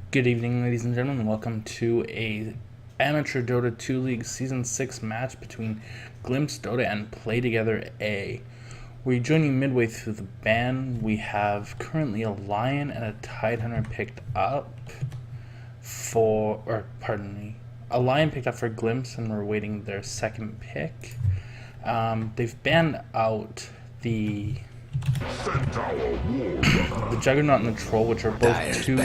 Good evening, ladies and gentlemen. Welcome to a Amateur Dota 2 League Season 6 match between Glimpse Dota and Play Together A. We're joining midway through the ban. We have currently a Lion and a Tidehunter picked up for, a Lion picked up for Glimpse, and we're waiting their second pick. They've banned out the Juggernaut and the Troll, which are both two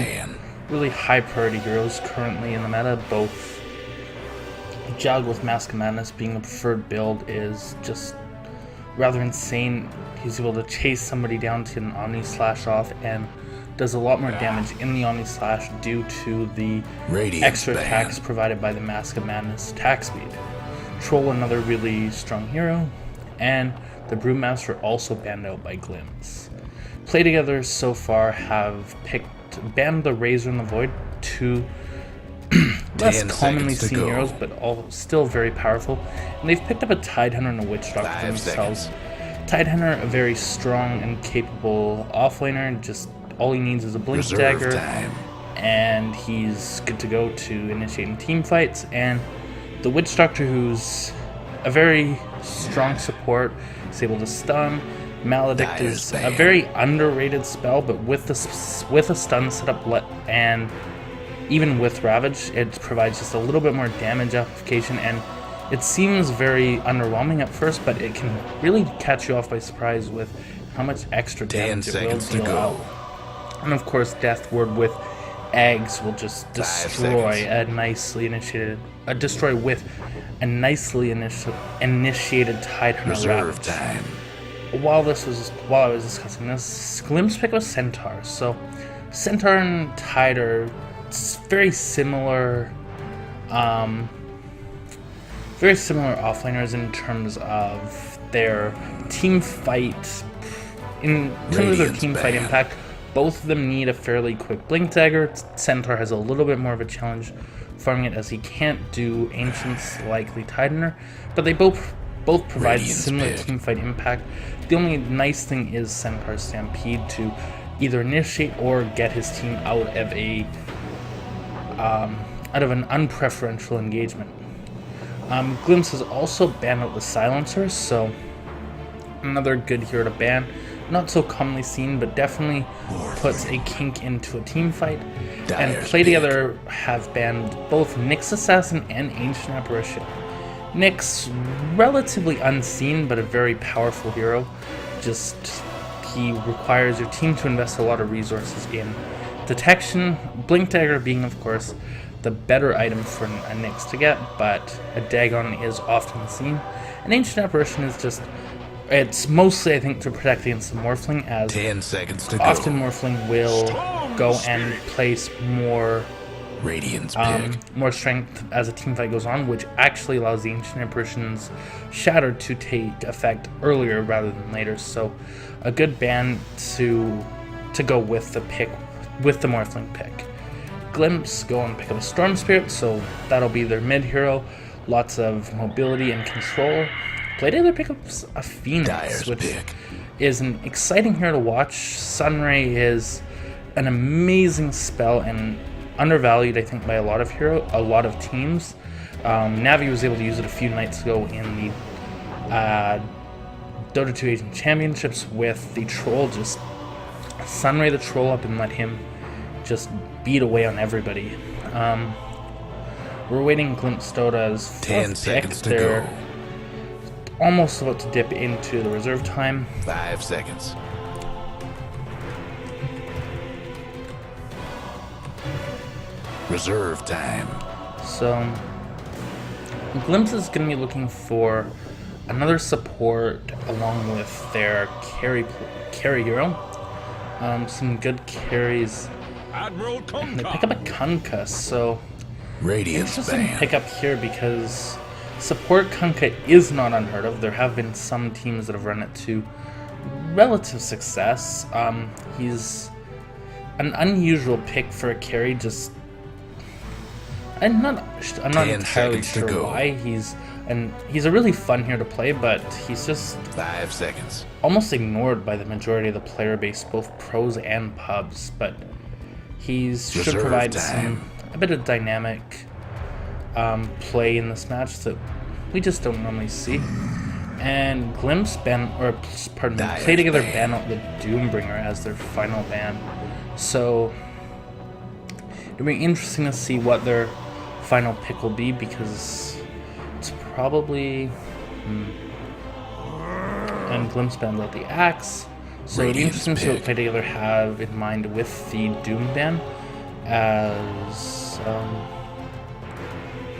really high priority heroes currently in the meta. Both Jug with Mask of Madness being the preferred build is just rather insane. He's able to chase somebody down to an Omni Slash off and does a lot more damage in the Omni Slash due to the extra attacks provided by the Mask of Madness attack speed. Troll, another really strong hero, and the Brewmaster also banned out by Glimpse. Play Together so far have banned the Razor and the Void, two less commonly seen heroes, but all still very powerful. And they've picked up a Tidehunter and a Witch Doctor themselves. Tidehunter, a very strong and capable offlaner, just all he needs is a Blink Dagger, and he's good to go to initiating team fights. And the Witch Doctor, who's a very strong support, is able to stun. Maledict is a very underrated spell, but with a stun setup and even with Ravage, it provides just a little bit more damage application, and it seems very underwhelming at first, but it can really catch you off by surprise with how much extra damage it will deal out. And of course, Death Ward with Eggs will just destroy a nicely initiated, with a nicely initiated Tidehunter Ravage. While I was discussing this, Glimpse picked up Centaur. So Centaur and Tide are very similar offlaners in terms of their team fight. In terms of their team fight impact, both of them need a fairly quick Blink Dagger. Centaur has a little bit more of a challenge farming it, as he can't do Ancients like the Tidehunter, but they both provide similar team fight impact. The only nice thing is Centaur's Stampede to either initiate or get his team out of an unpreferential engagement. Glimpse has also banned out the Silencer, so another good hero to ban. Not so commonly seen, but definitely puts a kink into a team fight. And Play Together have banned both Nyx Assassin and Ancient Apparition. Nyx, relatively unseen, but a very powerful hero. He requires your team to invest a lot of resources in detection. Blink Dagger being, of course, the better item for a Nyx to get, but a Dagon is often seen. And Ancient Apparition is it's mostly, I think, to protect against the Morphling, as 10 seconds to often Morphling will go and place more more strength as a team fight goes on, which actually allows the Ancient Apparition's Shatter to take effect earlier rather than later. So a good ban to go with the Morphling pick. Glimpse go and pick up a Storm Spirit, so that'll be their mid hero. Lots of mobility and control. Play Together pickups a Phoenix, which is an exciting hero to watch. Sunray is an amazing spell and undervalued, I think, by a lot of teams. Navi was able to use it a few nights ago in the Dota 2 Asian Championships with the Troll. Just Sunray the Troll up and let him just beat away on everybody. We're waiting Glimpse Dota's 10 seconds to They're go. Almost about to dip into the reserve time. 5 seconds. Reserve time. So Glimpse is going to be looking for another support along with their carry hero. Some good carries. They pick up a Kunkka, so Radiance interesting banned. pick up here because support Kunkka is not unheard of. There have been some teams that have run it to relative success. He's an unusual pick for a carry. Just I'm not entirely sure why. He's a really fun hero to play, but he's just 5 seconds. almost ignored by the majority of the player base, both pros and pubs. But he should provide a bit of dynamic play in this match that we just don't normally see. And Glimpse ban, or pardon me, Play Together ban out the Doombringer as their final ban. So it'll be interesting to see what their final pick will be, because it's probably and Glimpse bans out the Axe. So it'll be interesting to see what Play Together have in mind with the Doom ban. As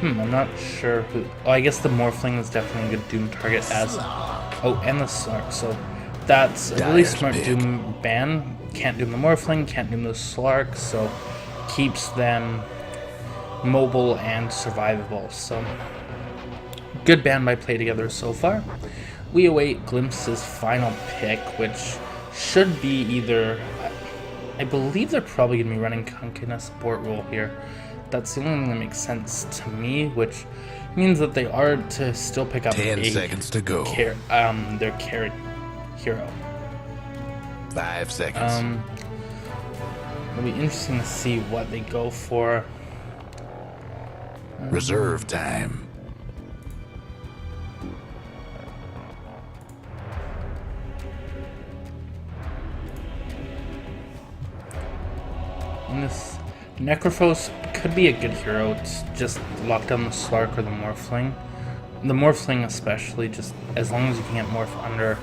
I'm not sure who. Oh, I guess the Morphling is definitely a good Doom target as. Oh, and the Slark. So that's a really smart Doom ban. Can't Doom the Morphling, can't Doom the Slark, so keeps them mobile and survivable. So good ban by Play Together so far. We await Glimpse's final pick, which should be either. I believe they're probably going to be running Kunkka in a support role here. That's the only thing that makes sense to me, which means that they are to still pick up 10 seconds to go. Their carry hero. 5 seconds. It'll be interesting to see what they go for. Reserve time. And this Necrophos could be a good hero to just lock down the Slark or the Morphling. The Morphling especially, just as long as you can get Morph under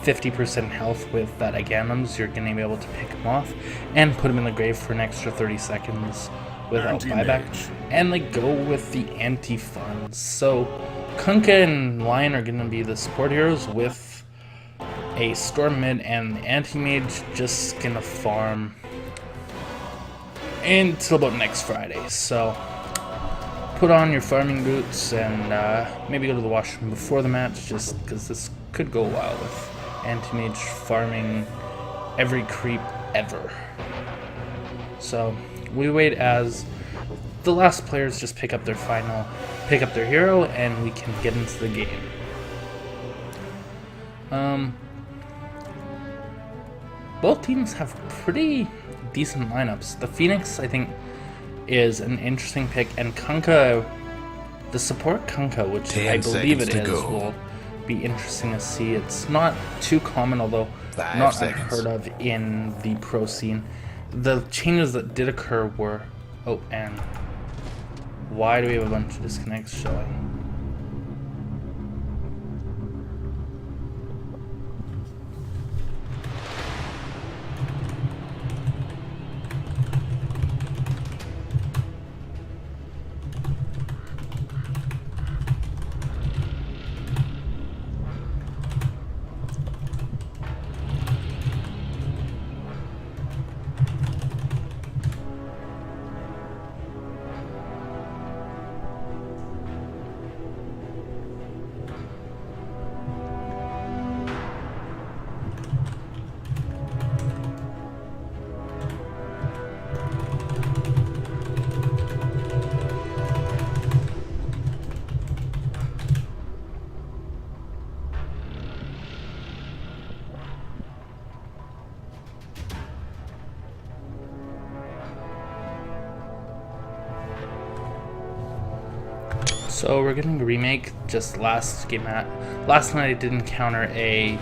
50% health with that Aganums, you're going to be able to pick him off and put him in the grave for an extra 30 seconds without buyback. And they go with the anti-funds. So Kunkka and Lion are going to be the support heroes, with a Storm mid and the anti-mage just going to farm until about next Friday. So put on your farming boots and maybe go to the washroom before the match, just because this could go a while with anti-mage farming every creep ever. So we wait as the last players just pick up their hero, and we can get into the game. Both teams have pretty decent lineups. The Phoenix, I think, is an interesting pick, and Kunkka, the support Kunkka, which I believe it is, will be interesting to see. It's not too common, although not unheard of in the pro scene. The changes that did occur were... Oh, and why do we have a bunch of disconnects showing? So we're getting a remake. Just last night I did encounter a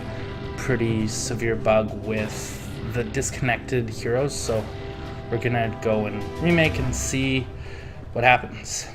pretty severe bug with the disconnected heroes, so we're gonna go and remake and see what happens.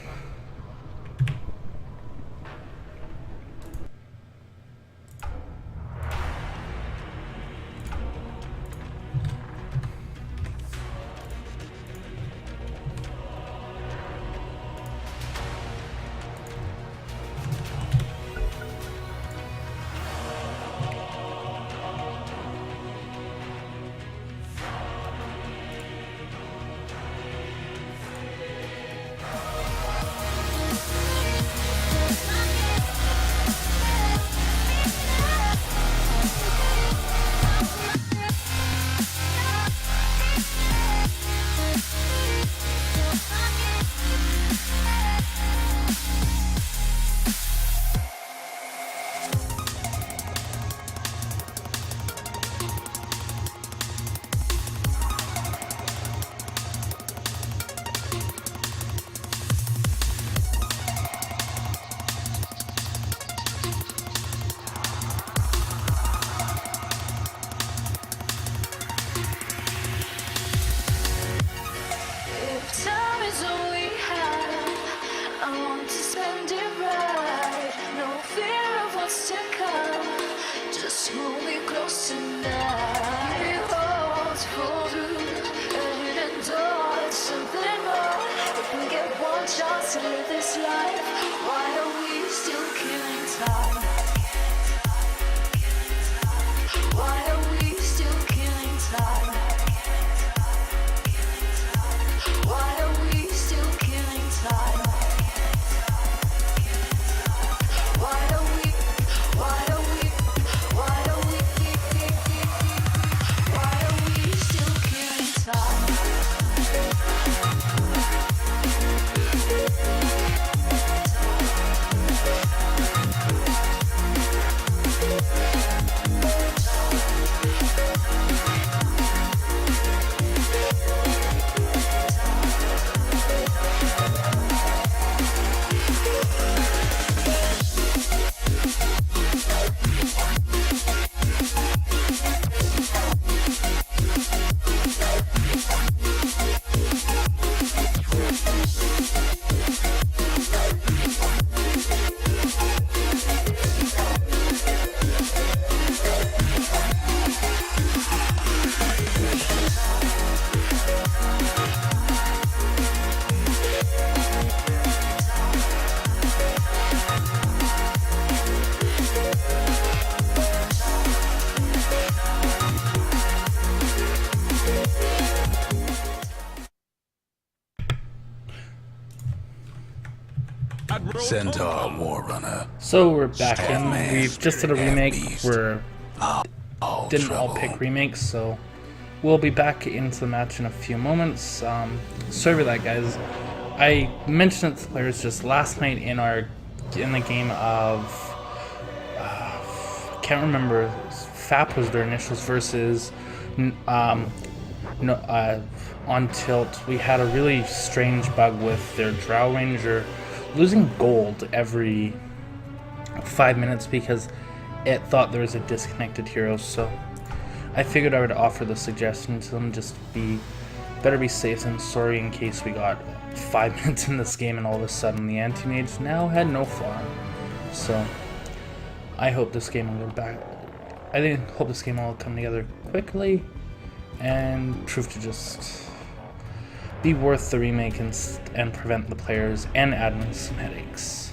to live this life? Why are we still killing time? Why are we still killing time? Why are we still killing time? Why are we, why are we, why are we, why are we still killing time? Centaur Warrunner. So we're back in. Statman, We've just did a remake. Beast. We're All didn't all trouble. pick remakes, so we'll be back into the match in a few moments. Sorry for that, guys. I mentioned it to the players just last night in the game of can't remember. FAP was their initials versus on Tilt. We had a really strange bug with their Drow Ranger losing gold every 5 minutes because it thought there was a disconnected hero. So I figured I would offer the suggestion to them, just better be safe than sorry, in case we got 5 minutes in this game and all of a sudden the anti-mage now had no farm. So I hope this game will go back. Hope this game will come together quickly and prove to just be worth the remake and prevent the players and admins some headaches.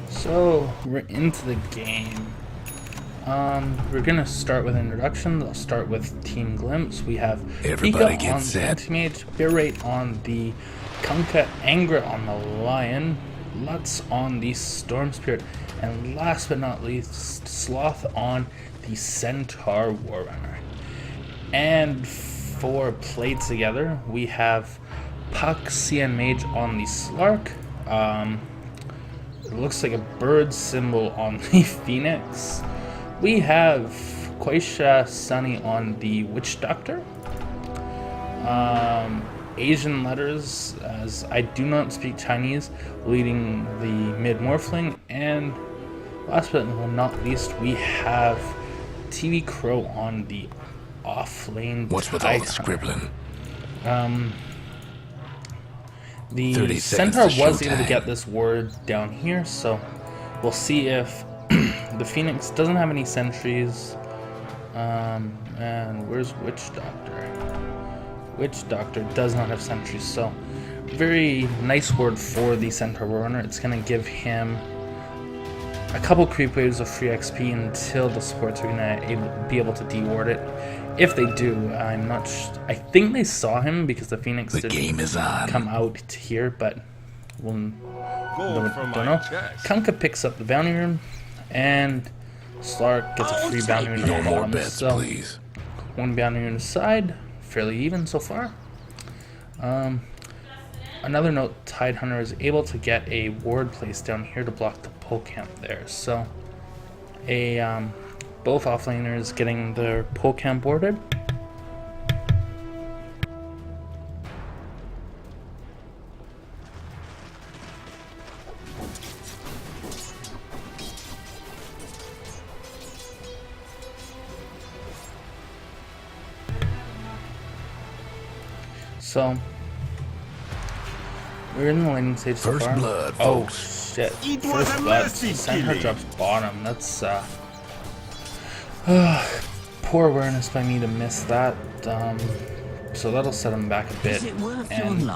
So we're into the game. We're gonna start with introduction. I'll start with Team Glimpse. We have Everybody Pika get on set. the Anti-Mage, Berate on the Kunkka, Angra on the Lion, Lutz on the Storm Spirit, and last but not least, Sloth on the Centaur Warrunner. And for played together, we have Puck, CN Mage on the Slark. It looks like a bird symbol on the Phoenix. We have Quaisha Sunny on the Witch Doctor. Asian letters, as I do not speak Chinese, leading the mid-morphling. And last but not least, we have TV Crow on the off-lane. What's with all the scribbling? The 30 seconds Centaur to was able to showtime. get this ward down here, so we'll see if the Phoenix doesn't have any sentries. And where's Witch Doctor? Witch Doctor does not have sentries, so very nice ward for the Centaur Warrunner. It's going to give him a couple creep waves of free XP until the supports are going to be able to de-ward it. If they do, I'm not I think they saw him because the Phoenix The did game is on. come out to here, but we'll don't know. chest. Kunkka picks up the bounty room, and Slark gets a free bounty room. No at the more bottom. bets, So, please. one bounty room aside, fairly even so far. Another note, Tidehunter is able to get a ward placed down here to block the pole camp there. So, both offlaners getting their pole camp boarded. So, we're in the laning stage so First far. blood, Oh, folks. shit. First blood, Centaur drops bottom. That's poor awareness by me to miss that. So that'll set him back a bit and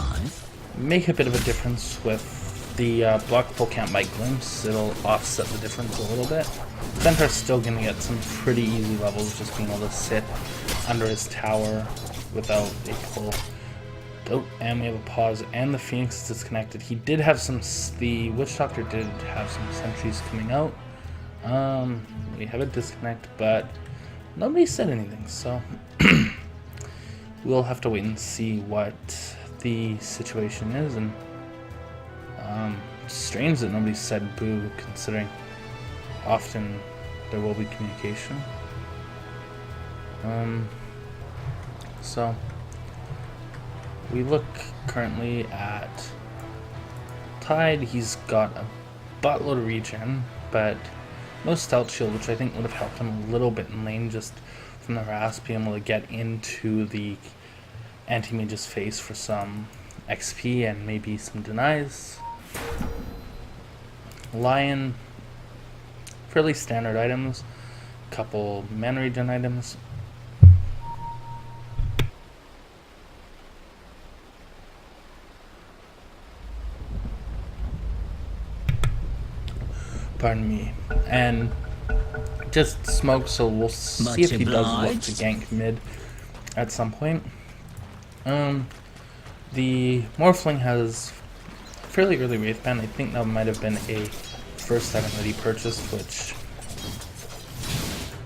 make a bit of a difference with the block full camp by glimpse. It'll offset the difference a little bit. Centaur's still gonna get some pretty easy levels just being able to sit under his tower without a pull. Oh, and we have a pause, and the Phoenix is disconnected. He did have some, the Witch Doctor did have some sentries coming out. We have a disconnect, but nobody said anything, so we'll have to wait and see what the situation is. And strange that nobody said boo, considering often there will be communication. So we look currently at Tide. He's got a buttload of regen, but no stealth shield, which I think would have helped him a little bit in lane, just from the harass, being able to get into the anti-mage's face for some XP and maybe some denies. Lion, fairly standard items, couple mana regen items. Pardon me. And just smoke, so we'll see if he does look to gank mid at some point. The Morphling has fairly early Wraith Band. I think that might have been a first item that he purchased, which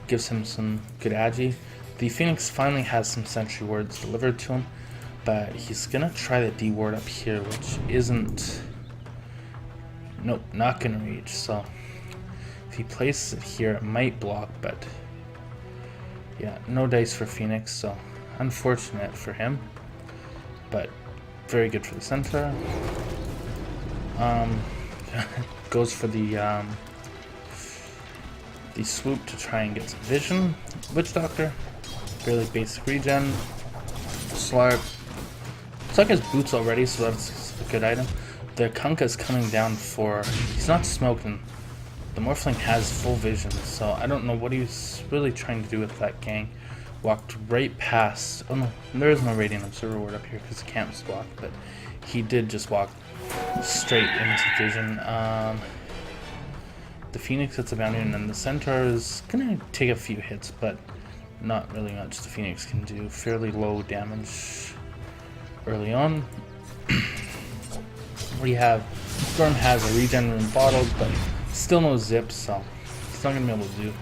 gives him some good agi. The Phoenix finally has some sentry wards delivered to him, but he's gonna try the D ward up here, which isn't, nope, not gonna reach. So if he places it here, it might block, but yeah, no dice for Phoenix, so unfortunate for him, but very good for the Centaur. Goes for the swoop to try and get some vision. Witch Doctor, fairly basic regen. Slark. Slark has boots already, so that's a good item. The Kunkka is coming down for, he's not smoking. The Morphling has full vision, so I don't know what he's really trying to do with that gang. Walked right past, oh no, there is no Radiant Observer ward up here because the camp's blocked, but he did just walk straight into vision. The Phoenix hits a bounty, and then the Centaur is gonna take a few hits, but not really much the Phoenix can do. Fairly low damage early on. We have Storm has a regen rune bottled, but still no zip, so it's not gonna be able to do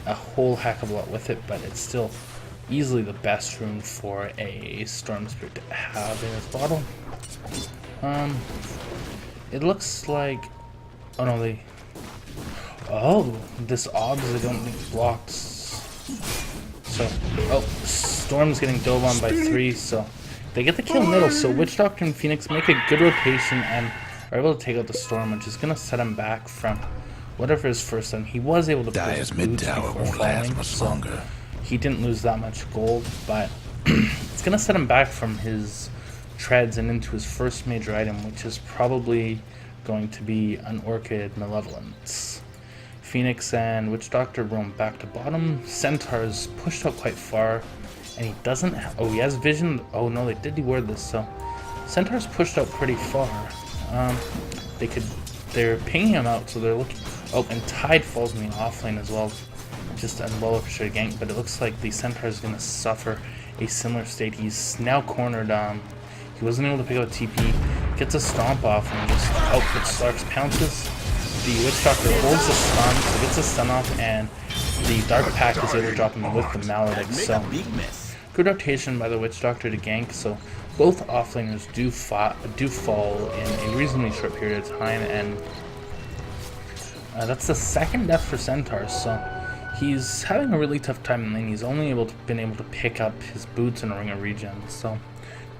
a whole heck of a lot with it, but it's still easily the best rune for a Storm Spirit to have in his bottle. It looks like, oh no, this Obs I don't think blocked. So, Storm's getting dove on by 3, so they get the kill middle. So Witch Doctor and Phoenix make a good rotation and are able to take out the Storm, which is going to set him back from whatever his first time. He was able to put his boots before falling, so he didn't lose that much gold, but it's going to set him back from his treads and into his first major item, which is probably going to be an Orchid Malevolence. Phoenix and Witch Doctor roam back to bottom. Centaur's pushed out quite far, and he doesn't he has vision. Oh no, they did deward this, so Centaur's pushed out pretty far. They're pinging him out, so they're looking. Oh, and Tide falls in the offlane as well, just a well orchestrated gank, but it looks like the Centaur is going to suffer a similar state. He's now cornered. He wasn't able to pick out TP, gets a stomp off, and just outputs Slark's pounces. The Witch Doctor holds the stun, so gets a stun off, and the Dark Pack is able to drop him with the Maledict. So good rotation by the Witch Doctor to gank. So both offlaners do fall in a reasonably short period of time, and that's the second death for Centaur. So he's having a really tough time in lane. He's only been able to pick up his boots and a Ring of Regen. So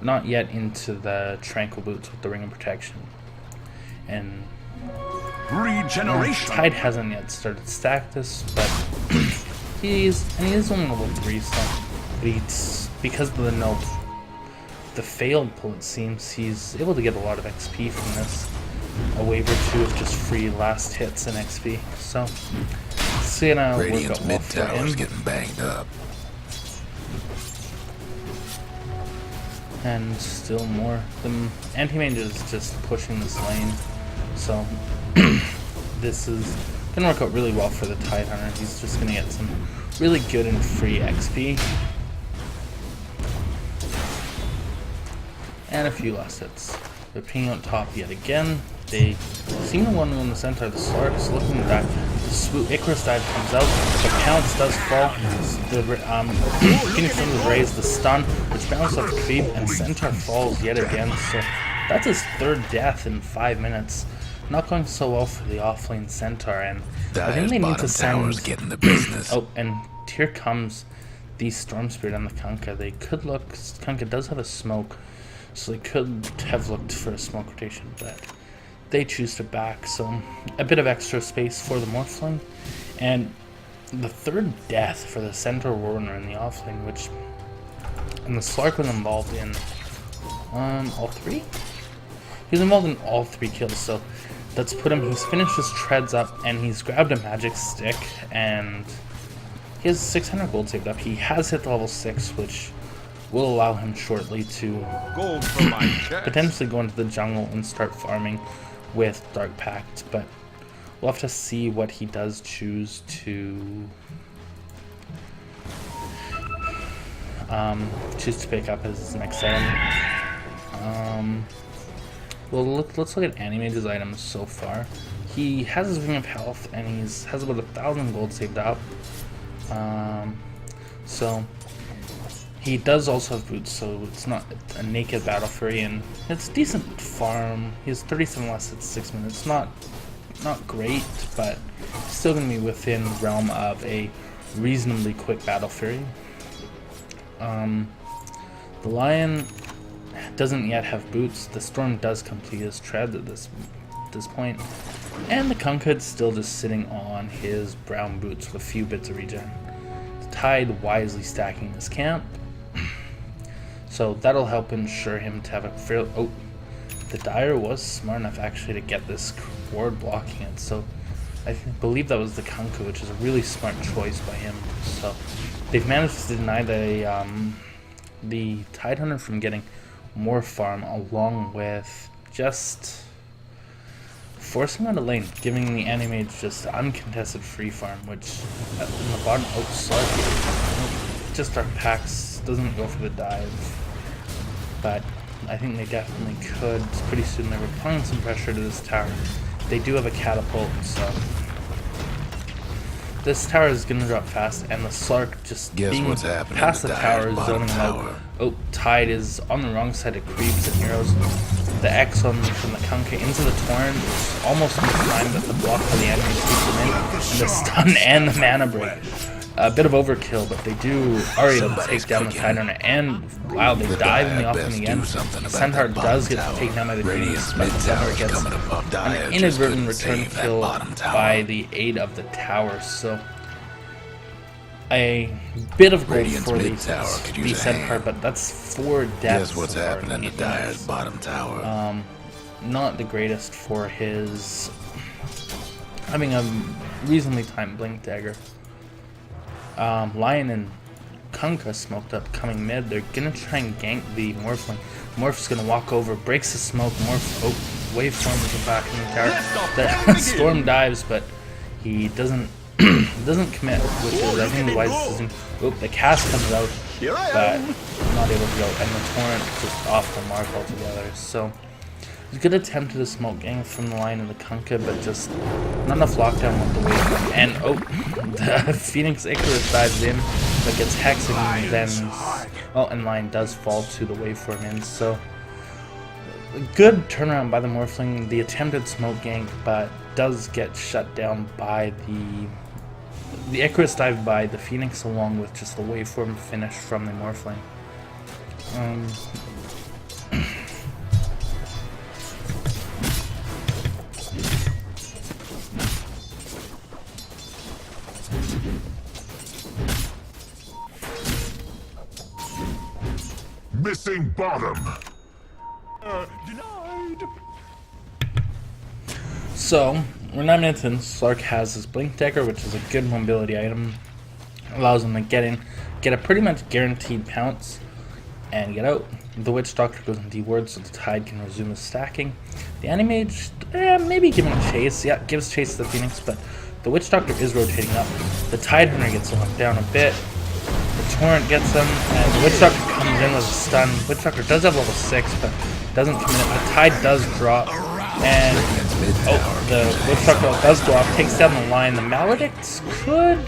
not yet into the Tranquil boots with the Ring of Protection. And regeneration. Tide hasn't yet started to stack this, but he is only level 3, so but because of the failed pull, it seems he's able to get a lot of XP from this. a wave or two of just free last hits and XP. So it's gonna work Radiant's out well mid for tower's him. getting banged up. And still more. The anti-mage is just pushing this lane. So this is gonna work out really well for the Tide Hunter. He's just gonna get some really good and free XP. And a few last hits. They're pinging out top yet again. They seem to want to win the center. The Slark's looking back. The swoop Icarus dive comes out. The pounce does fall. The Phoenix does raise the stun, which bounces off the creep, and Centaur falls yet again. So that's his third death in 5 minutes. Not going so well for the offlane Centaur, and I think they need to send. Getting the business. Oh, and here comes the Storm Spirit and the Kunkka. They could look. Kunkka does have a smoke, so they could have looked for a smoke rotation, but they choose to back. So a bit of extra space for the Morphling, and the third death for the Centaur Warner in the offlane, which and the Slark was involved in all three. He was involved in all 3 kills, so that's put him. He's finished his treads up, and he's grabbed a magic stick, and he has 600 gold saved up. He has hit level 6, which will allow him shortly to Gold for my chest. potentially go into the jungle and start farming with Dark Pact, but we'll have to see what he does choose to pick up as his next item. Well, let's look at Animage's items so far. He has his Ring of Health, and has about 1,000 gold saved up. So he does also have boots, so it's not a naked Battle Fury, and it's a decent farm. He has 37 less at 6 minutes. Not great, but still going to be within the realm of a reasonably quick Battle Fury. The Lion doesn't yet have boots. The Storm does complete his tread at this point, and the Kunkka's still just sitting on his brown boots with a few bits of regen. The Tide wisely stacking his camp, so that'll help ensure him to have a fair. Oh, the Dire was smart enough actually to get this ward blocking it, so I believe that was the Kunkka, which is a really smart choice by him. So they've managed to deny the Tide Hunter from getting more farm, along with just forcing out a lane, giving the Animage just uncontested free farm, which in the bottom, just Dark Pacts doesn't go for the dive, but I think they definitely could. Pretty soon they were applying some pressure to this tower. They do have a catapult, so this tower is going to drop fast, and the Slark just being past the tower, zoning out. Oh, Tide is on the wrong side of creeps and heroes. The X from the Kunkka into the Torrent is almost on time, but the block by the enemy keeps them in, and the stun and the mana break. A bit of overkill, but they are able to take down the Tide Hunter, and wow, they dive in the offlane again. The Centaur does get taken down by the Phoenix, but the Centaur gets an inadvertent return kill by the aid of the tower, so a bit of gold for the Centaur, but that's 4 deaths. Guess what's happening to Dire's bottom tower? Not the greatest for his having a reasonably timed blink dagger. Lion and Kunkka smoked up coming mid. They're gonna try and gank the Morphling. Morph's gonna walk over, breaks the smoke. Morph, waveform is back in the tower. The Storm dives, but he doesn't commit, which is I think the wise decision. The cast comes out, but not able to go, and the Torrent just off the mark altogether. So it's a good attempt at a smoke gang from the line of the Kunkka, but just not enough lockdown with the waveform. And the Phoenix Icarus dives in, but gets hexed, and then and line does fall to the waveform in. So a good turnaround by the Morphling. The attempted smoke gank, but does get shut down by the Icarus dive by the Phoenix, along with just the waveform finish from the Morphling. Missing bottom. Denied. So, we're 9 minutes in. Slark has his Blink Dagger, which is a good mobility item. Allows him to get in, get a pretty much guaranteed pounce, and get out. The Witch Doctor goes in D-ward, so the Tide can resume his stacking. The Anti-Mage, maybe giving a chase. Yeah, gives chase to the Phoenix, but the Witch Doctor is rotating up. The Tide Hunter gets knocked down a bit. The Torrent gets him, and the Witch Doctor comes in with a stun. Witch Doctor does have level 6, but doesn't commit it. The Tide does drop, and the Witch Doctor does go off, takes down the line. The Maledicts could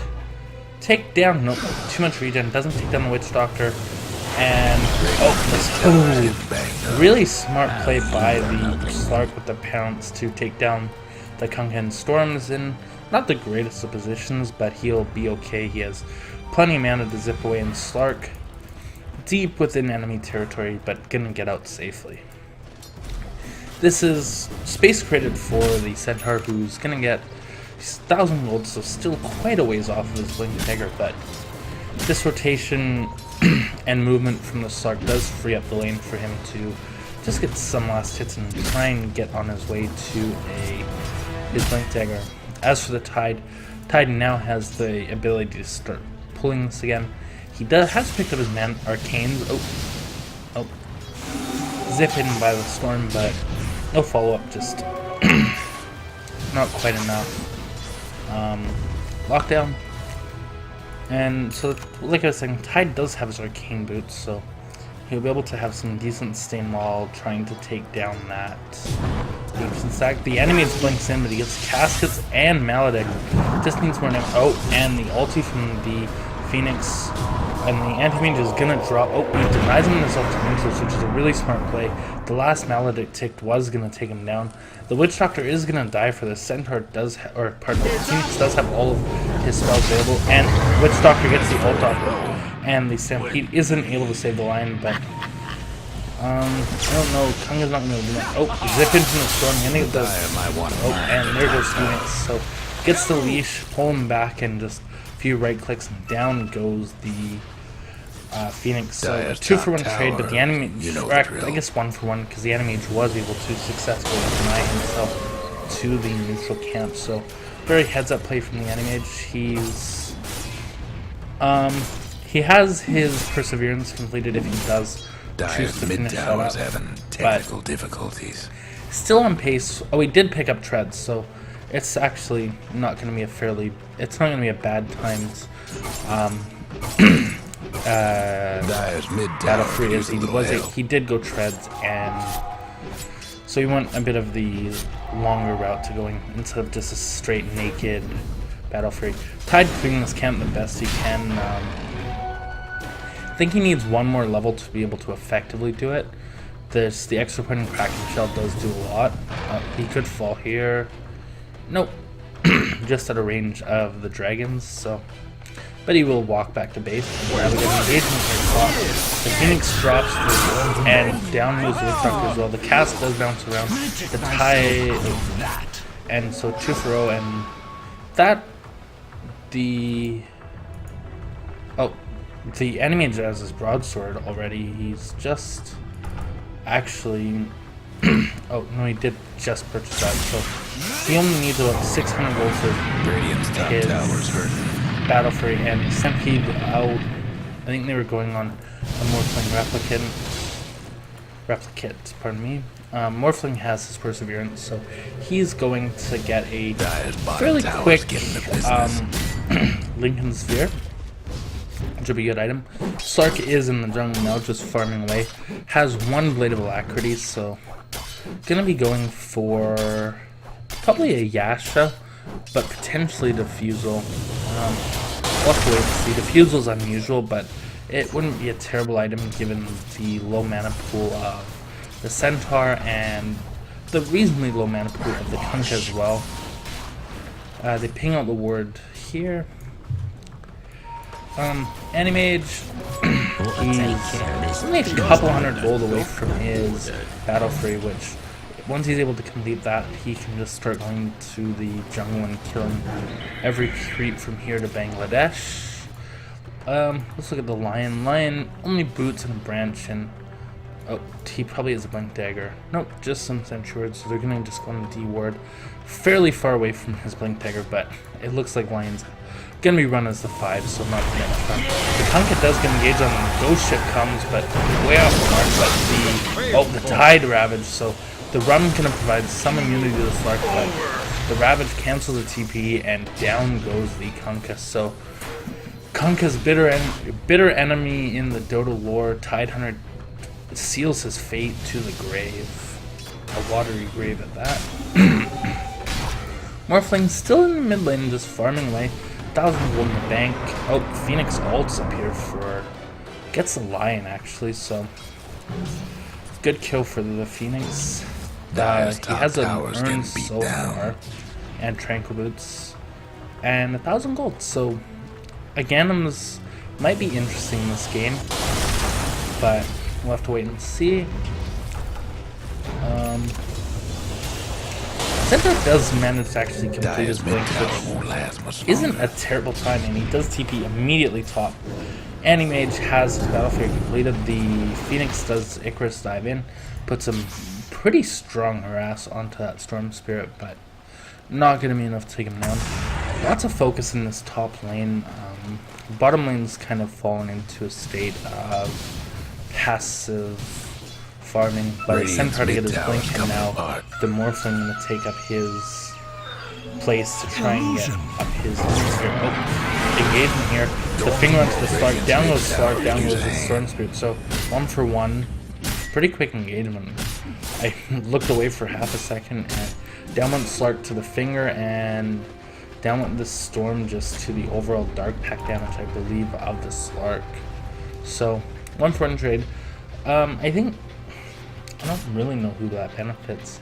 take down, nope, too much regen, doesn't take down the Witch Doctor, and really smart play by the Slark with the pounce to take down the Kunkka. Storm's in not the greatest of positions, but he'll be okay. He has plenty of mana to zip away, and Slark deep within enemy territory, but gonna get out safely. This is space created for the Centaur, who's gonna get 1,000 gold, so still quite a ways off of his Blink Dagger, but this rotation and movement from the Slark does free up the lane for him to just get some last hits and try and get on his way to his Blink Dagger. As for the Tide, Tide now has the ability to start pulling this again. He has picked up his arcanes. Oh, zip in by the Storm, but no follow-up, just not quite enough. Lockdown. And so, like I was saying, Tide does have his arcane boots, so he'll be able to have some decent sustain while trying to take down that ancient stack. The enemy blinks in, but he gets caskets and maledict. Just needs more damage. Oh, and the ulti from the Phoenix, and the anti-mage is gonna drop. Oh, he denies him his ulti, which is a really smart play. The last maledict ticked was gonna take him down. The Witch Doctor is gonna die for this. Centaur does, the Phoenix does have all of his spells available, and Witch Doctor gets the ult off, and the Stampede isn't able to save the line, but I don't know. Kunga's not gonna be able to do that. Oh, zip in from the Storm. I think it does. Oh, and there goes Phoenix. So gets the leash, pull him back, and just a few right clicks, and down goes the Phoenix. So a 2-for-1 trade, but the enemy, I guess 1-for-1, because the enemy was able to successfully deny himself to the neutral camp. So very heads-up play from the enemy. He has his Perseverance completed if he does choose to finish that up. Having technical difficulties. Still on pace. Oh, he did pick up treads, so it's actually not going to be it's not going to be a bad times. Battle free as he did go treads, and so he went a bit of the longer route to going instead of just a straight naked battle free. Tide cleaning this camp the best he can. I think he needs one more level to be able to effectively do it. The extra point in Kraken Shell does do a lot. He could fall here. Nope. Just at a range of the dragons, so. But he will walk back to base. And we're having an engagement here. The Phoenix drops through, and down moves the Witch Doctor as well. The cast does bounce around. The Tide, and so 2-for-0, and that the enemy has his broadsword already. He's just actually oh no, he did just purchase that, so he only needs about 600 gold for his battle free, and Stampede out. I think they were going on a Morphling replicate, pardon me. Morphling has his Perseverance, so he's going to get a fairly quick Lincoln Sphere, which will be a good item. Slark is in the jungle now, just farming away. Has one Blade of Alacrity, so gonna be going for probably a Yasha, but potentially Diffusal. We'll have to wait to see. Diffusal's unusual, but it wouldn't be a terrible item given the low mana pool of the Centaur and the reasonably low mana pool of the Kunkka as well. They ping out the ward here. Animage, he's only a couple hundred gold away from his battle free, which once he's able to complete that, he can just start going to the jungle and killing every creep from here to Bangladesh. Let's look at the lion. Lion only boots and a branch, and oh, he probably has a Blink Dagger. Nope, just some Centaurs, so they're gonna just go on the D ward fairly far away from his blink dagger, but it looks like Lion's gonna be run as the 5, so not that much fun. The Kunkka does get engaged on the Ghost Ship comes, but way off the mark, but the Tide Ravage, so the run gonna provide some immunity to the Slark, but the Ravage cancels the TP and down goes the Kunkka. So Kunkka's bitter enemy in the Dota lore, Tidehunter, seals his fate to the grave. A watery grave at that. Morphling still in the mid lane, just farming away. 1,000 gold in the bank. Oh, Phoenix ults up here for... gets the Lion, actually, so... good kill for the Phoenix. He has an urn so far. And Tranquil Boots. And 1,000 gold, so... Aghanim's might be interesting in this game. But we'll have to wait and see. Centaur does manage to actually complete his blink, which isn't a terrible time, and he does TP immediately top. Animage has his Battlefield completed. The Phoenix does Icarus dive in, puts some pretty strong harass onto that Storm Spirit, but not going to be enough to take him down. Lots of focus in this top lane. Bottom lane's kind of fallen into a state of passive farming, but it's Centaur to get his blink, and now the Morphling going to take up his place to try and get up his Spirit. Oh, engagement here. The finger onto the Slark, down goes Slark, down goes the Storm Spirit. So 1 for 1, pretty quick engagement. I looked away for half a second, and down went Slark to the finger, and down went the Storm just to the overall Dark Pack damage, I believe, of the Slark. So 1 for 1 trade. I think I don't really know who that benefits.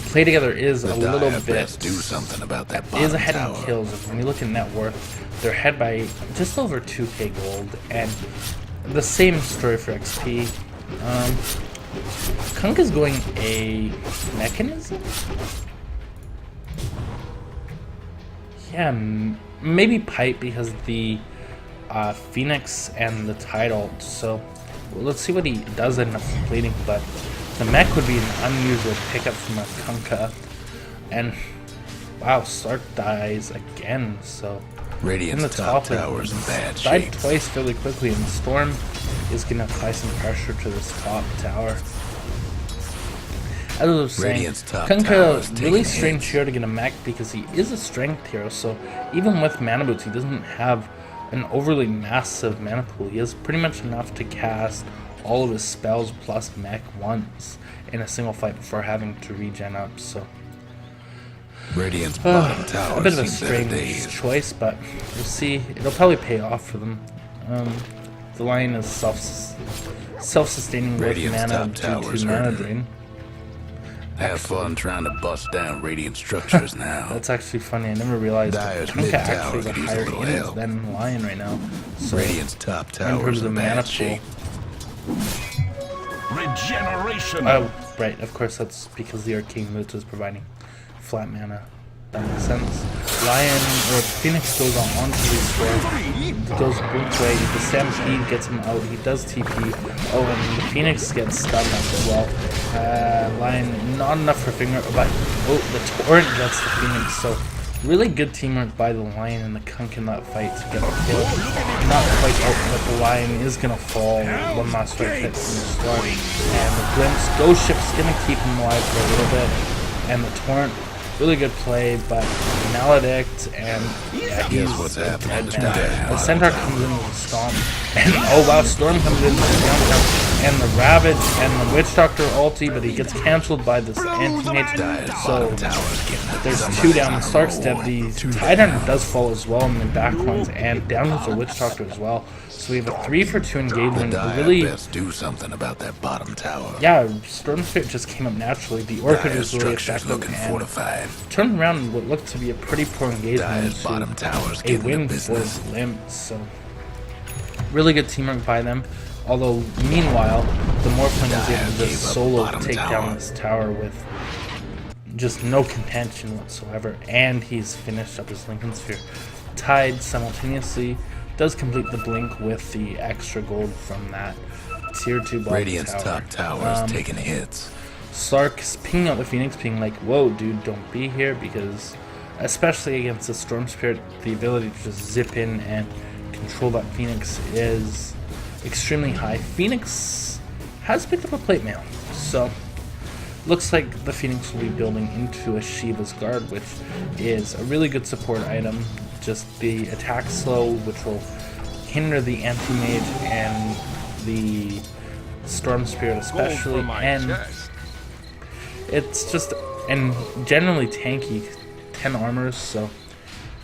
Play Together is a little bit... do something about that is ahead in kills. When you look at net worth, they're ahead by just over 2k gold, and the same story for XP. Kunkka's going a mechanism? Yeah, maybe pipe because the Phoenix and the Tide ult, so well, let's see what he does end up completing, but the mech would be an unusual pickup from a Kunkka, and wow, Slark dies again, so Radiant's in the top towers in bad died shape. twice fairly quickly, and the Storm is going to apply some pressure to this top tower. As I was saying, Kunkka, really strange hero to get a mech because he is a strength hero, so even with mana boots, he doesn't have an overly massive mana pool. He has pretty much enough to cast all of his spells plus mech once in a single fight before having to regen up, so Radiant's bottom tower a bit of a strange choice, but we'll see. It'll probably pay off for them. The Lion is self-sustaining with mana due to mana drain. Have fun trying to bust down Radiant structures now. That's actually funny. I never realized that Kunkka actually has a higher hit than Lion right now. So Radiant's top in tower terms is of in mana bad pool. shape. Regeneration. Oh, right. Of course, that's because the Arcane Moods is providing flat mana. That makes sense. Lion or Phoenix goes on to the square. Goes both way. The Stampede gets him out. He does TP. Oh, and the Phoenix gets stunned up as well. Lion not enough for finger, but oh, the Torrent gets the Phoenix. So really good teamwork by the Lion and the Kunkka in that fight to get the kill. Not quite out, but the Lion is gonna fall. One last strike hit from the start, and the Glimpse Ghost Ship's gonna keep him alive for a little bit, and the Torrent. Really good play, but Maledict, and yeah, he's what's happening. the Centaur comes in with a Stomp, and oh wow, Storm comes in with a downtown, and the Ravage and the Witch Doctor ulti, but he gets cancelled by this Anti-Mage, so there's 2 down. Stark's dead. The Tidehunter does fall as well in the back ones, and down goes the Witch Doctor as well. So we have a 3 for 2 engagement. Really, do something about that bottom tower. yeah, Storm Spirit just came up naturally. The Orchid was really effective and turned around what looked to be a pretty poor engagement bottom towers a win for Glimpse. So really good teamwork by them. Although meanwhile, the Morphling was able to just solo take down this tower with just no contention whatsoever, and he's finished up his Lincoln Sphere. Tide simultaneously does complete the blink with the extra gold from that tier 2 bottom Radiant's tower. top tower is taking hits. Stark is pinging out the Phoenix, being like, whoa, dude, don't be here, because especially against the Storm Spirit, the ability to just zip in and control that Phoenix is extremely high. Phoenix has picked up a plate mail, so looks like the Phoenix will be building into a Shiva's Guard, which is a really good support item. Just the attack slow, which will hinder the anti-mage and the Storm Spirit especially, and it's just, and generally tanky, 10 armors, so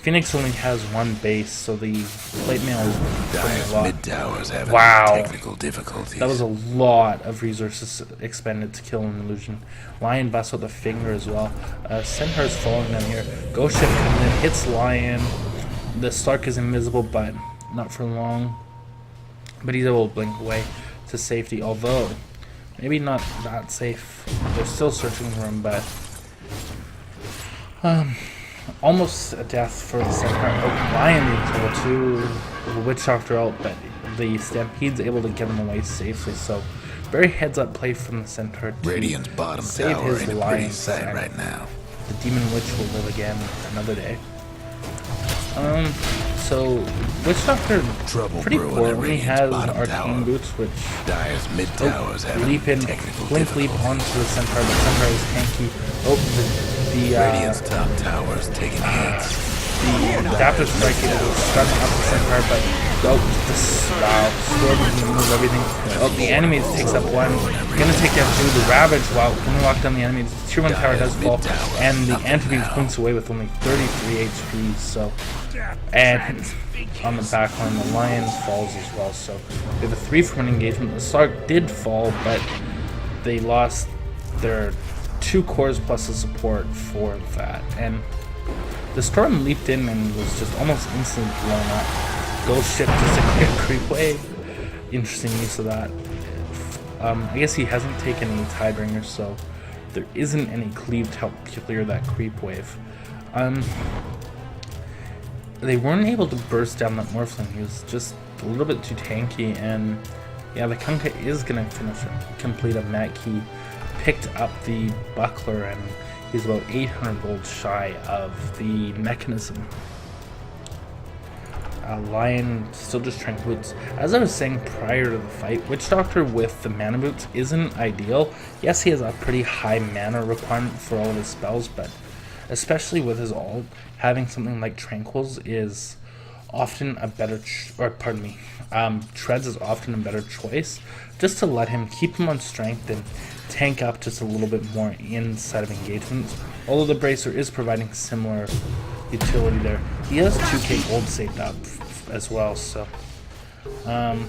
Phoenix only has one base, so the plate mail is Dire's a lot. mid towers have Wow. technical difficulties. That was a lot of resources expended to kill an illusion. Lion busts out the finger as well. Centaur is following them here. Ghost Ship comes in, hits Lion. The Stark is invisible, but not for long. But he's able to blink away to safety, although maybe not that safe. They're still searching for him, but almost a death for the Centaur. Oh, Lion in trouble too. The Witch Doctor out, but the Stampede's able to get him away safely. So very heads up play from the Centaur to Radiant's bottom save tower his ain't a Lion pretty sight friend. right now. The Demon Witch will live again another day. So Witch Doctor Trouble pretty brewing poor. at Only Radiant's has bottom Arcane tower. Boots, which Dire's mid towers have leap in, technical blink leap difficulties. onto the Centaur. The Centaur is tanky. Oh, the Radiant's top tower is taking hits. Adaptive Strike able to stun up the Centaur, but this Storm can move everything. Oh, the Animates takes up one. Gonna take down two. The Ravage, wow, can lock down the Animates. The Tier 1 tower does fall, and the Anti-Beam blinks away with only 33 HP, so. And on the back line, the Lion falls as well, so we have a 3-for-1 engagement. The Stark did fall, but they lost their 2 cores plus the support for that, and the Storm leaped in and was just almost instantly blown up. Ghost Ship just a quick creep wave. Interesting use of that. I guess he hasn't taken any Tidebringer, so there isn't any cleave to help clear that creep wave. They weren't able to burst down that Morphling. He was just a little bit too tanky, and yeah, the Kunkka is gonna complete a mech. He picked up the Buckler, and he's about 800 gold shy of the mechanism. Lion still just trying boots. As I was saying prior to the fight, Witch Doctor with the mana boots isn't ideal. Yes, he has a pretty high mana requirement for all of his spells, but especially with his ult, having something like Tranquils is often a better, Treads is often a better choice, just to let him keep him on strength and tank up just a little bit more inside of engagements. Although the Bracer is providing similar utility there. He has 2k gold saved up as well, so we'll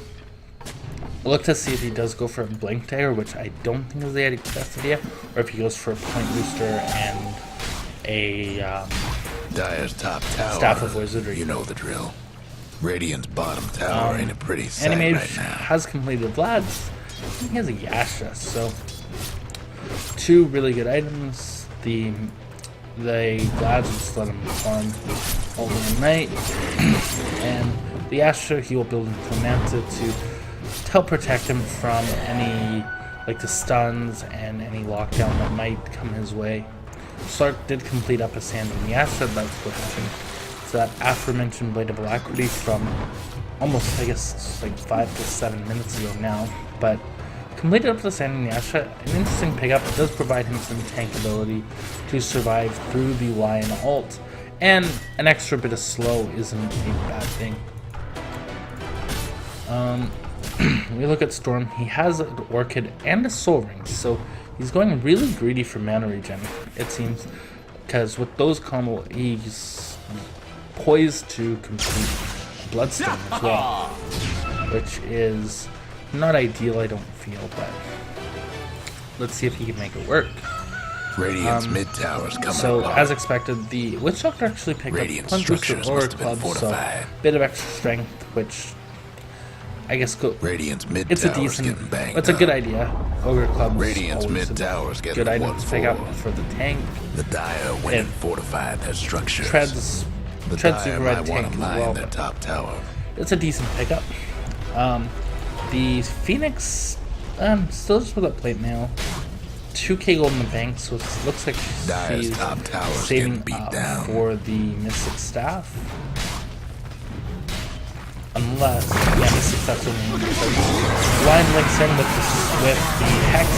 look to see if he does go for a Blink Dagger, which I don't think is the best idea, or if he goes for a Point Booster and a Dire's top tower. Staff of Wizardry. You know the drill. Radiant's bottom tower ain't a pretty sight Animage right now. has completed Vlad's. He has a Yasha, so 2 really good items. The Vlad's just let him farm all the night, and the Yasha he will build into a Manta to help protect him from any, like the stuns and any lockdown that might come his way. Stark did complete up a Sanding Yasha, that's what happened. It's that aforementioned Blade of Alacrity from almost, I guess, like 5 to 7 minutes ago now, but completed up the Sanding Yasha, an interesting pickup. It does provide him some tank ability to survive through the Lion ult, and an extra bit of slow isn't a bad thing. We look at Storm, he has an Orchid and a Soul Ring, so he's going really greedy for mana regen, it seems, because with those combo, he's poised to complete Bloodstone as well, which is not ideal, I don't feel, but let's see if he can make it work. Radiant's mid tower's coming So, apart. as expected, the Witch Doctor actually picked Radiant up Punch Booster structures or must have been Club, so fortified. bit of extra strength, which I guess Radiant's mid it's a tower's decent, getting banged it's a good up. idea. Ogre Club Radiant's always mid a tower's getting good item to pick up 1-4. for the tank. The Dire went and fortified their structures. Treads the Treads Dire super might red want tank to as mine well. their But top tower. it's a decent pickup. The Phoenix still just with that plate mail. 2k gold in the bank, so it looks like Dyer's she's top tower's saving getting beat up down. for the Mystic Staff. Unless, yeah, Mystic Staff's only one. Lion links in with the Hex.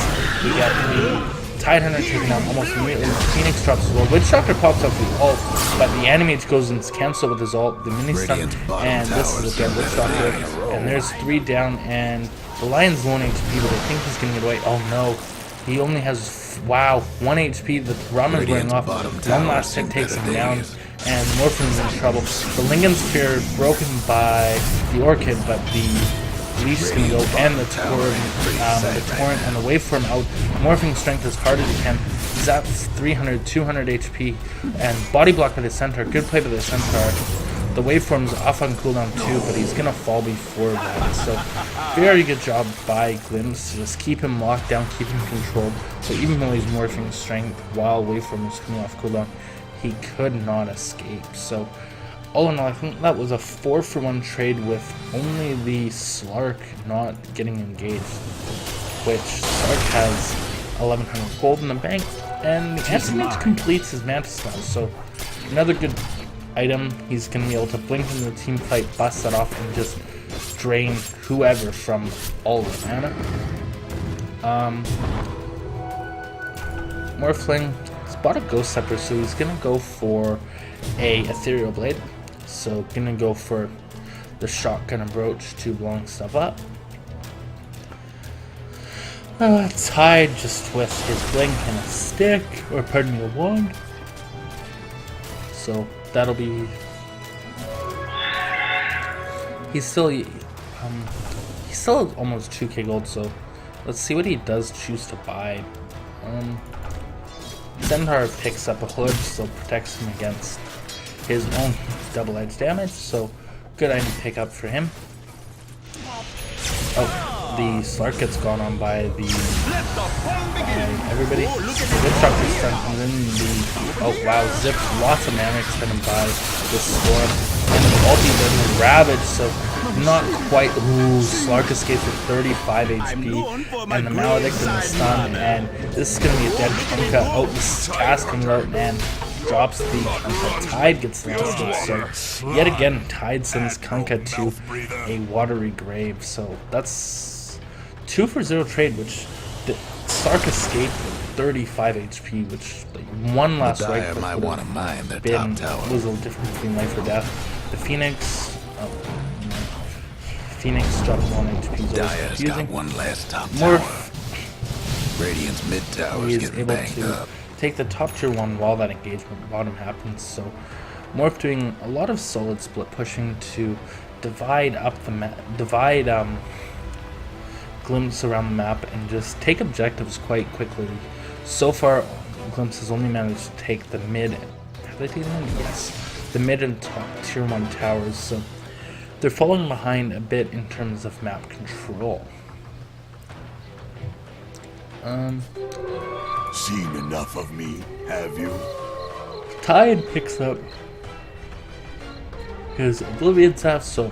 We get the Tide Hunter taken out almost immediately. Phoenix drops his ult. Witch Doctor pops off the ult, but the Animage goes and cancels with his ult. The mini stun, and this is again Witch Doctor. And there's 3 down, and the Lion's low on HP, but I think he's gonna get away. Oh no, he only has, wow, 1 HP. The Ramen's wearing off. One last hit takes him down, and Morphin's in trouble. The Lincoln Spear broken by the Orchid, but the Leech is going to go, and the Torrent and the Waveform out. Morphing strength as hard as he can. He's at 300, 200 HP, and body block by the Centaur. Good play by the Centaur. The Waveform's off on cooldown too, but he's going to fall before that. So, very good job by Glimpse to just keep him locked down, keep him controlled. So even though he's morphing strength while Waveform is coming off cooldown, he could not escape. So, all in all, I think that was a 4-for-1 trade with only the Slark not getting engaged, which Slark has 1100 gold in the bank, and the Anti-Mage completes his Mantis Style, so another good item. He's going to be able to blink into the team fight, bust that off, and just drain whoever from all of the mana. Morphling spot a Ghost Scepter, so he's going to go for a Ethereal Blade. So gonna go for the Shotgun Approach to blowing stuff up. Tide just with his blink and a stick, or pardon me, a wand. So that'll be. He's still almost 2k gold. So let's see what he does choose to buy. Centaur picks up a hood, so protects him against his own double-edged damage, so good item pick up for him. Oh, the Slark gets gone on by the everybody. Witch Doctor stun comes in. Oh wow, Zip, lots of mana extended by the Storm, and the ulti does Ravage, so not quite. Ooh, Slark escapes with 35 HP, and the Maledict and the stun, and this is gonna be a dead Kunkka. Oh, this cast comes out and drops the Kunkka. Tide gets lasted, so yet again Tide sends Kunkka to a watery grave. So that's 2-for-0 trade, which the Slark escaped with 35 HP, which like, one last right click might want to mine their been top tower. was a difference between life or death. The Phoenix, Phoenix dropped 1 HP. So Dyer's got one last top Morph, tower. Radiant's mid tower he is is getting able banged to up. take the top tier 1 while that engagement bottom happens. So Morph doing a lot of solid split pushing to divide up the Glimpse around the map and just take objectives quite quickly. So far, Glimpse has only managed to take the mid. Have they taken them? Yes, the mid and top tier 1 towers. So they're falling behind a bit in terms of map control. Seen enough of me, have you? Tide picks up his Oblivion Staff, so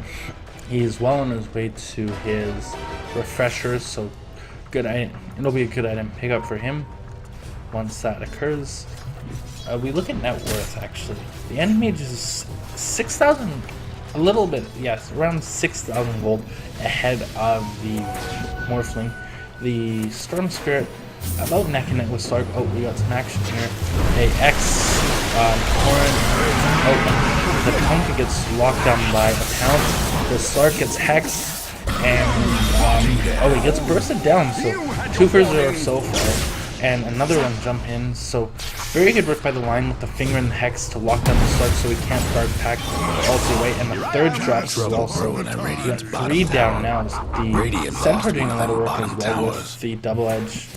he's well on his way to his refreshers. So good item. It'll be a good item pick up for him once that occurs. We look at net worth actually. The Animage is 6,000, a little bit, yes, around 6,000 gold ahead of the Morphling. The Storm Spirit about neck and neck with Slark. Oh, we got some action here. A X Torrent. Oh, the Kunkka gets locked down by a Pounce. The Slark gets hexed, and oh, he gets bursted down. So 2-for-0 so far. And another one jump in, so very good work by the line with the finger and the hex to lock down the Slark so he can't guard pack all the way, and the third drops as well, so we got 3 down now. So the Centaur doing a lot of work as well with the double edge,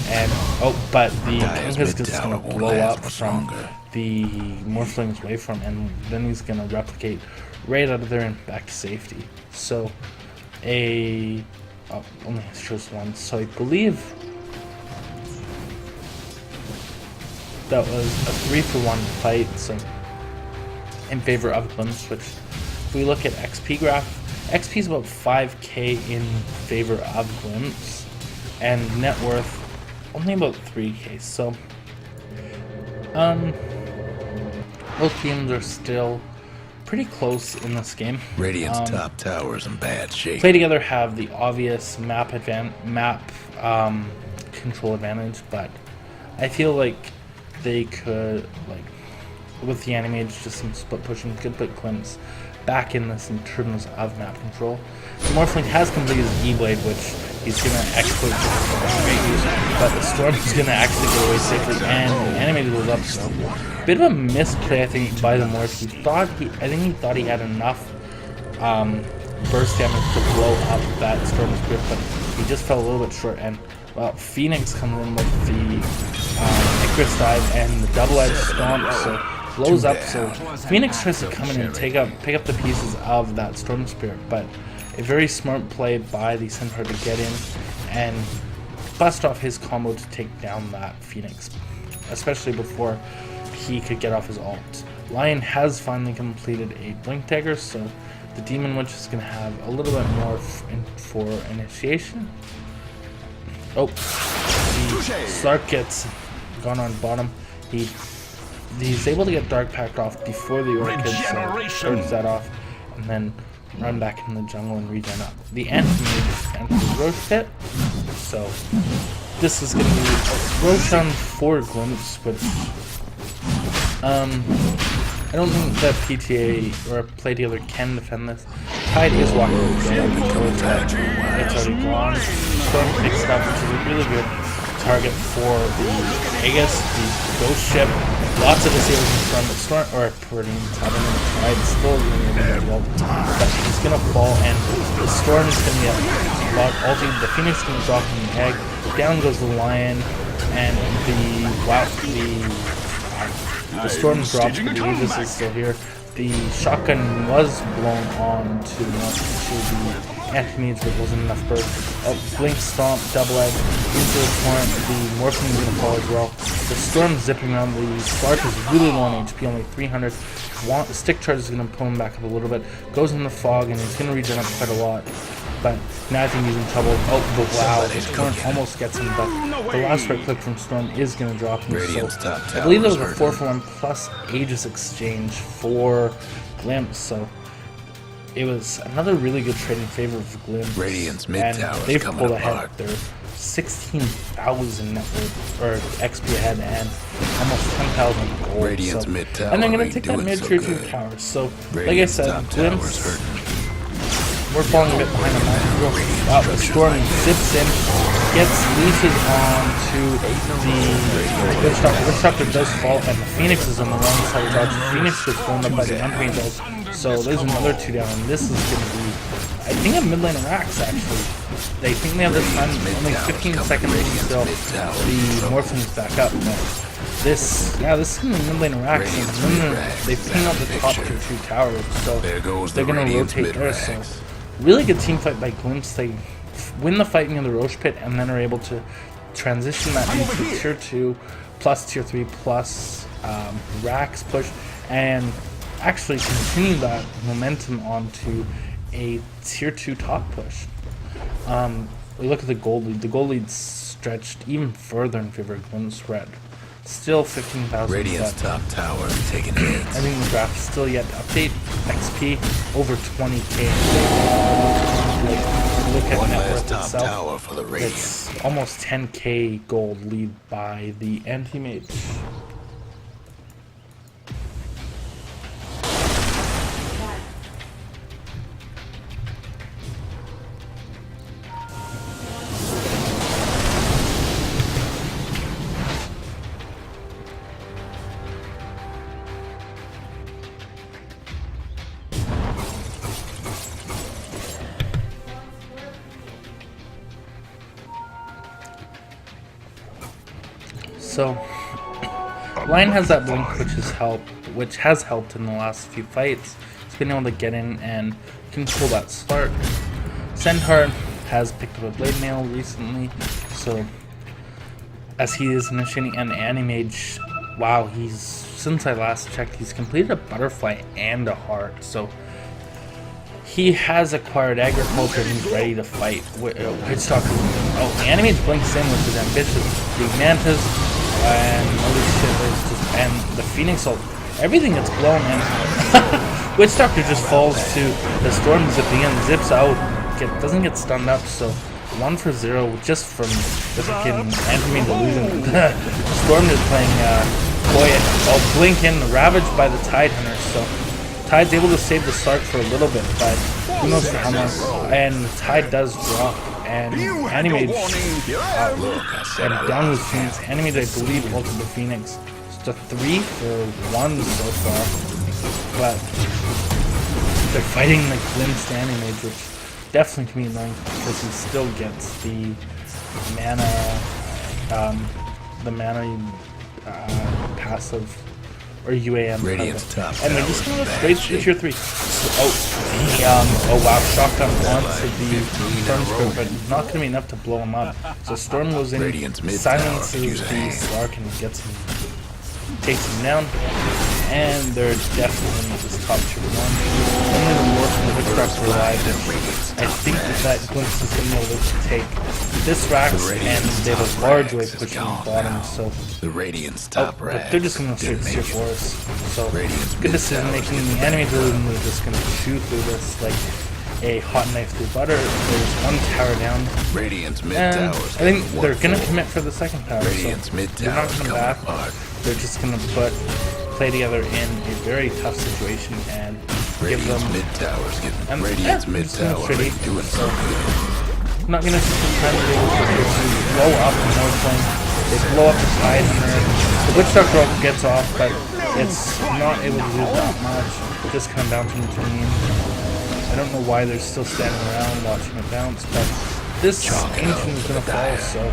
and oh, but the Kunkka's just gonna blow up from the Morphling's waveform, and then he's gonna replicate right out of there and back to safety. So only shows 1, so I believe that was a 3-for-1 fight, so in favor of Glimpse, which if we look at XP graph, XP is about 5k in favor of Glimpse, and net worth only about 3k. So, both teams are still pretty close in this game. Radiant's top tower's in bad shape. Play together have the obvious map control advantage, but I feel like they could, like, with the Animage, just some split pushing, could put Glimpse back in this in terms of map control. Morphling has completed his E-Blade, which he's going to exploit but the Storm is going to actually get away safely, and the Animated goes up, so bit of a misplay, I think, by the Morph. I think he thought he had enough burst damage to blow up that Storm Spirit, but he just fell a little bit short, and well, Phoenix comes in with the Icarus dive and the double-edged stomp, so blows up. So Phoenix tries to come in and pick up the pieces of that Storm Spirit, but a very smart play by the Centaur to get in and bust off his combo to take down that Phoenix, especially before he could get off his ult. Lion has finally completed a Blink Dagger, so the Demon Witch is going to have a little bit more for initiation. Oh, the Slark gets gone on bottom. He's able to get Dark Pact off before the Orchid, so turns that off, and then run back in the jungle and regen up. The Anti-Mage enters the Roche Pit, so this is going to be a Roche on 4 Glimpse, which I don't think that PTA or Play Together can defend this. Tide is walking away until it's already gone. Storm picks it up, which is a really good target for the Aegis, the Ghost Ship. Lots of disables from the Storm, or putting Tavern in the Tide, still really well, but he's gonna fall, and the Storm is gonna get ulti. The Phoenix is gonna drop in the egg. Down goes the Lion, and the Storm drops, but the Aegis is still here. The shotgun was blown on to the Anti-Mage, but wasn't enough burst. Blink Stomp, double edge into the torrent. The Morphling is going to fall as well. The Storm zipping around. The Slark is really low on HP, only 300. Stick Charge is going to pull him back up a little bit. Goes in the fog, and he's going to regen up quite a lot. But now I think he's in trouble. Oh, but wow, the torrent almost gets him, but the last right click from Storm is going to drop him. So I believe there was a 4-for-1 plus Aegis exchange for Glimpse, so it was another really good trade in favor of Glimpse. Radiant's mid and tower they've coming pulled ahead. apart. They're 16,000 network or XP ahead and almost 10,000 gold. Radiant's so, mid tower and they're going to ain't take that doing mid so tier 2 good. tower. So, like I Radiant's said, top tower's Glimpse, hurting. we're falling a bit behind on that. Wow, the Storm zips in, gets leashes onto the Witchdoctor does fall, and the Phoenix is on the wrong side of the dodge. Phoenix gets blown up by the Anti-Mage ult, so there's another 2 down, and this is going to be, I think, a mid lane of Rax, actually. They think they have this time, only 15 seconds until the Morphling's back up, but this is going to be mid lane of Rax, and then they ping out the top tier 2 towers, so they're going to rotate there, so really good team fight by Glimpse. They win the fight near the Roche Pit and then are able to transition that into tier 2 plus tier 3 plus Rax push and actually continue that momentum onto a tier 2 top push. We look at the gold lead. The gold lead's stretched even further in favor of Glimpse Red. Still 15,000. Radiant's top tower taking hits. I think the draft is still yet to update. XP over 20k. Look at net worth top itself. tower for the Radiant. It's almost 10k gold lead by the Anti-Mage. So, Lion has that blink, which has helped in the last few fights. He's been able to get in and control that Slark. Centaur has picked up a Blade Mail recently, so as he is initiating an Animage, wow, since I last checked, he's completed a Butterfly and a Heart, so he has acquired Agriculture and he's ready to fight. Witchtalker Oh, the Animate's blinks in with his ambitious big mantis, and holy shit, there's just, and the Phoenix ult, everything gets blown, and Witch Doctor just falls to the Storm zipping in, zips out, doesn't get stunned up, so 1 for 0 just from the freaking Anthony Delusion. Storm is playing boy, blink in, ravaged by the Tide Hunter, so Tide's able to save the Sark for a little bit, but who knows for how long, and the Tide does drop. And Animate and down with Phoenix. Animate, I believe, ulted the Phoenix. It's a 3 for 1 so far. But they're fighting the glimpsed Animate, which definitely can be annoying because he still gets the mana, passive or UAM. And they're just gonna go straight to tier 3. Oh wow, shotgun onto the Storm Scope, but not gonna be enough to blow him up. So Storm goes in, silences the Slark and gets him, takes him down. And they're definitely this top tier 1. Only the more from the Witchcraft alive. I think that Glimpse is gonna be able to take this Rax, and they have a large wave pushing the bottom, so the Radiant's top but they're just gonna straight to tier 4s. So good decision making. The Enemy Delusion is just gonna shoot through this like a hot knife through butter. There's 1 tower down. Radiant's mid And towers I think they're gonna commit for the second tower. Radiant's So mid they're not towers coming coming back. apart. They're just gonna play together in a very tough situation and give them. Radiant's mid towers getting And Radiant's mid just gonna tower straight ain't doing so good. I'm not gonna take the time to blow up the North Lane. They blow up the Tide Hunter. The Witch Doctor gets off, but it's not able to do that much. Just kind of bouncing between. I don't know why they're still standing around watching it bounce, but this Ancient is gonna fall, so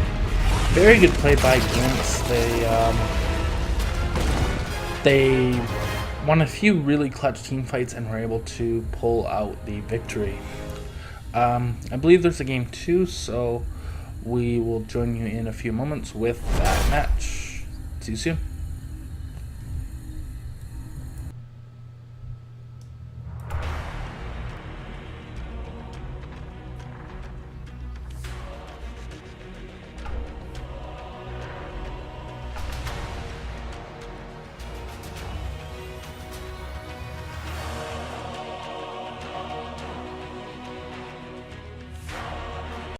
very good play by Glimpse. They won a few really clutch team fights and were able to pull out the victory. I believe there's a game 2, so we will join you in a few moments with that match. See you soon.